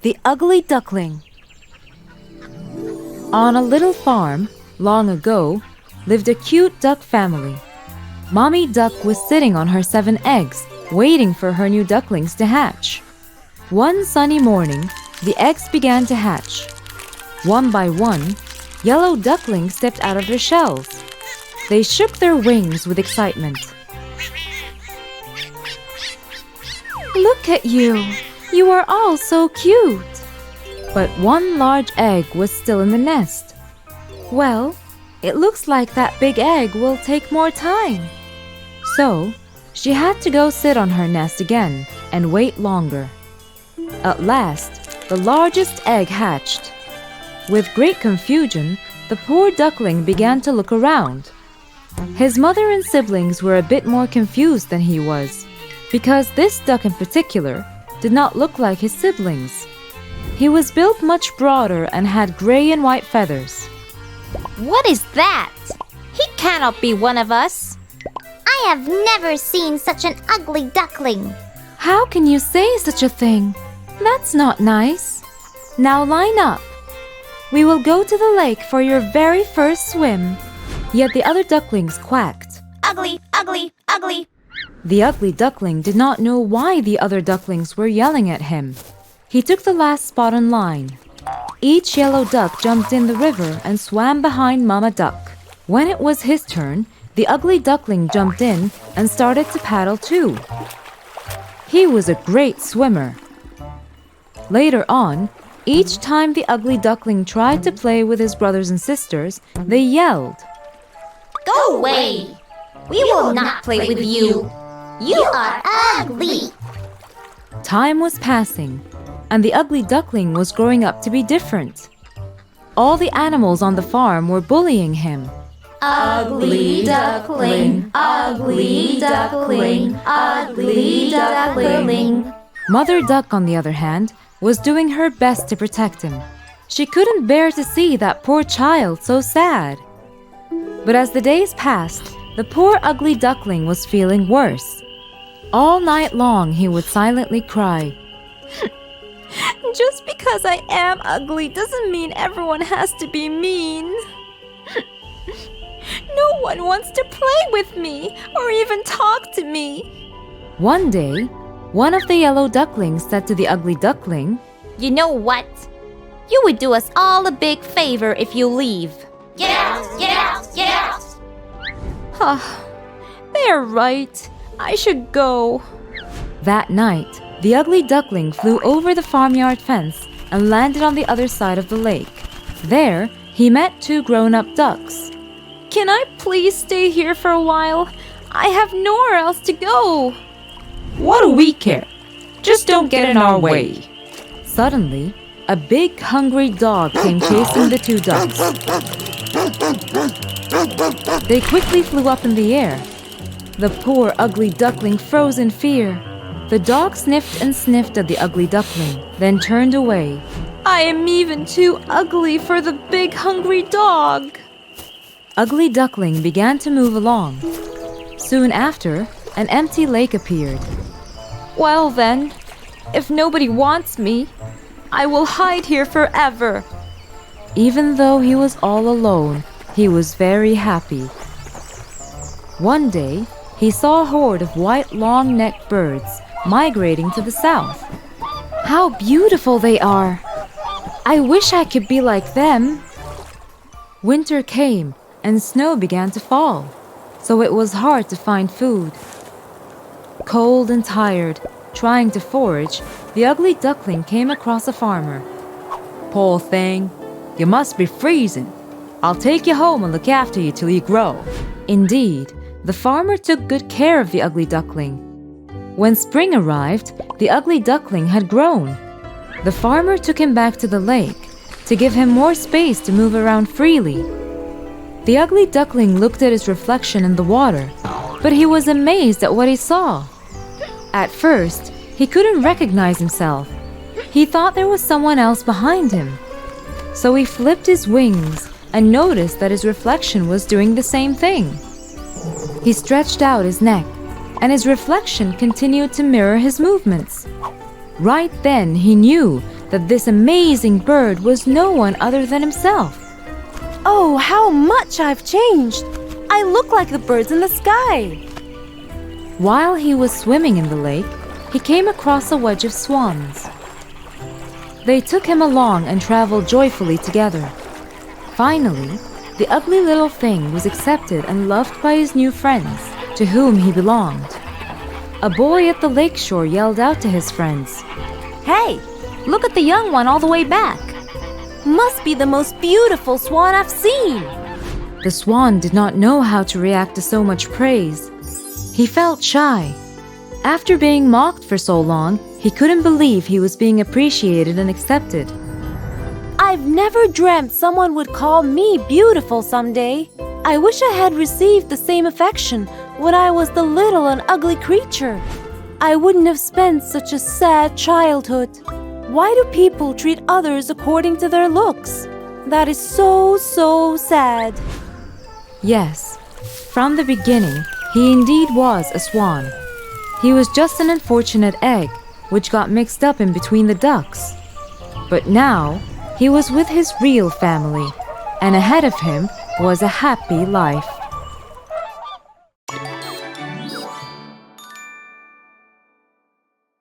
The Ugly Duckling. On a little farm, long ago, lived a cute duck family. Mommy Duck was sitting on her 7 eggs, waiting for her new ducklings to hatch. One sunny morning, the eggs began to hatch. One by one, yellow ducklings stepped out of their shells. They shook their wings with excitement. "Look at you! You are all so cute!" But one large egg was still in the nest. "Well, it looks like that big egg will take more time." So, she had to go sit on her nest again and wait longer. At last, the largest egg hatched. With great confusion, the poor duckling began to look around. His mother and siblings were a bit more confused than he was, because this duck in particular did not look like his siblings. He was built much broader and had gray and white feathers. What is that? He cannot be one of us. I have never seen such an ugly duckling. How can you say such a thing? That's not nice. Now line up. We will go to the lake for your very first swim. Yet the other ducklings quacked. Ugly, ugly, ugly. The ugly duckling did not know why the other ducklings were yelling at him. He took the last spot in line. Each yellow duck jumped in the river and swam behind Mama Duck. When it was his turn, the ugly duckling jumped in and started to paddle too. He was a great swimmer. Later on, each time the ugly duckling tried to play with his brothers and sisters, they yelled, Go away! We will not play with you. You are ugly. Time was passing, and the ugly duckling was growing up to be different. All the animals on the farm were bullying him. Ugly duckling, ugly duckling, ugly duckling. Mother Duck, on the other hand, was doing her best to protect him. She couldn't bear to see that poor child so sad. But as the days passed, the poor ugly duckling was feeling worse. All night long he would silently cry. Just because I am ugly doesn't mean everyone has to be mean. No one wants to play with me or even talk to me. One day, one of the yellow ducklings said to the ugly duckling, You know what? You would do us all a big favor if you leave. Get out, get out, get out. They're right. I should go. That night, the ugly duckling flew over the farmyard fence and landed on the other side of the lake. There, he met 2 grown-up ducks. Can I please stay here for a while? I have nowhere else to go. What do we care? Just don't get in our way. Suddenly, a big hungry dog came chasing the 2 ducks. They quickly flew up in the air. The poor ugly duckling froze in fear. The dog sniffed and sniffed at the ugly duckling, then turned away. I am even too ugly for the big hungry dog. Ugly duckling began to move along. Soon after, an empty lake appeared. Well then, if nobody wants me, I will hide here forever. Even though he was all alone, he was very happy. One day, he saw a horde of white long-necked birds migrating to the south. How beautiful they are! I wish I could be like them. Winter came and snow began to fall, so it was hard to find food. Cold and tired, trying to forage, the ugly duckling came across a farmer. Poor thing, you must be freezing. I'll take you home and look after you till you grow. Indeed, the farmer took good care of the ugly duckling. When spring arrived, the ugly duckling had grown. The farmer took him back to the lake to give him more space to move around freely. The ugly duckling looked at his reflection in the water, but he was amazed at what he saw. At first, he couldn't recognize himself. He thought there was someone else behind him. So he flipped his wings and noticed that his reflection was doing the same thing. He stretched out his neck, and his reflection continued to mirror his movements. Right then, he knew that this amazing bird was no one other than himself. Oh, how much I've changed! I look like the birds in the sky! While he was swimming in the lake, he came across a wedge of swans. They took him along and traveled joyfully together. Finally, the ugly little thing was accepted and loved by his new friends, to whom he belonged. A boy at the lakeshore yelled out to his friends, Hey, look at the young one all the way back! Must be the most beautiful swan I've seen! The swan did not know how to react to so much praise. He felt shy. After being mocked for so long, he couldn't believe he was being appreciated and accepted. I've never dreamt someone would call me beautiful someday. I wish I had received the same affection when I was the little and ugly creature. I wouldn't have spent such a sad childhood. Why do people treat others according to their looks? That is so sad. Yes, from the beginning, he indeed was a swan. He was just an unfortunate egg, which got mixed up in between the ducks. But now, he was with his real family, and ahead of him was a happy life.